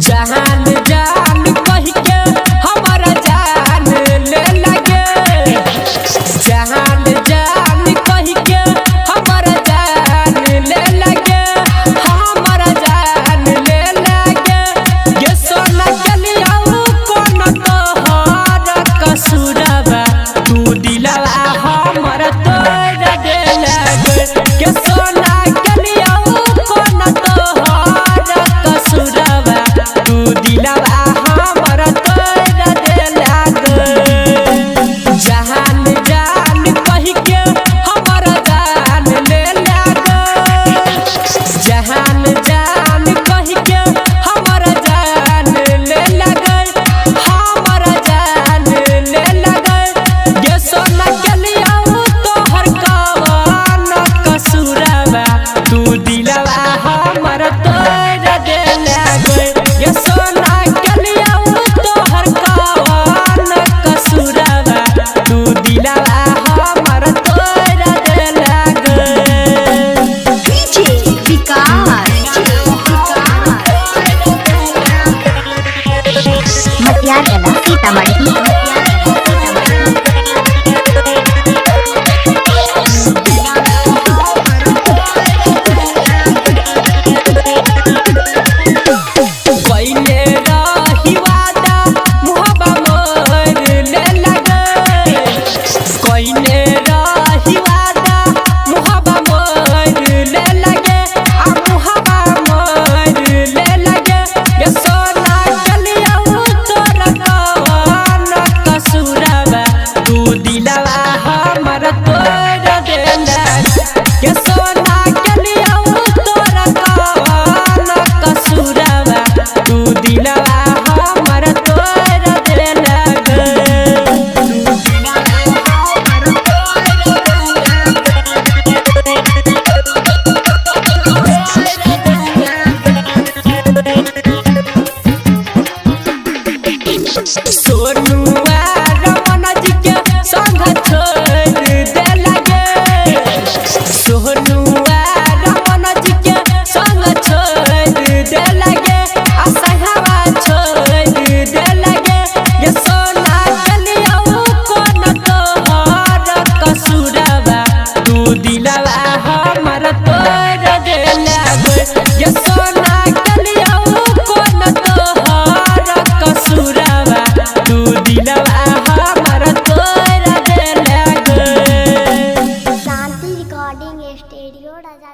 जहान जान कह के हमारा जान ले लगे, जहान जान कह के हमारा जान ले लगे, हमारा जान ले लगे। ये सोना गलिया कौन तोहर कसूरबा, तू दिलवा हमारा तोड़ दे लगे। ये सोना गलिया कौन तोहर कसूरबा, तू दिलवा हमारा तोड़ दे लगे। जहान जान कह के हमारा जान ले लगे, जहान जान कह के हमारा जान ले लगे, हमारा जान ले लगे। ये सोना गलिया तोहर कौन कसूरबा, तू दिलवा हमारा तोड़ दे लगे। ये सोना गलिया तोहर कौन कसूरबा, तू दिलवा हमारा तोड़ दे लगे। डीजे विकास मटियार कला सीतामढ़ी। पहिले रही वादा मुहब्बा मोर ले लगे, पहिले रही वादा मुहब्बा मोर ले लगे, आ मुहब्बा मोर ले लगे। ये सोना गलिया तोर कौन कसूरबा, तू दिलवा हमारा तोड़ दे लगे। ये सोना गलिया तोर कौन कसूरबा, तू दिलवा हमारा तोड़ दे लगे। सोनुआ रमन जी के संग छोड़ दे लगे, सोनुआ रमन जी के संग छोड़ दे लगे, असहवा छोड़ दे लगे। ये सोना गलिया कौन तोहर कसूरबा, तू दिलवा हमारा तोड़ दे लगे। ये सोना गलिया कौन तोहर कसूरबा, तू दिलवा हमारा तोड़ दे लगे। शांति रिकॉर्डिंग स्टूडियो राजा।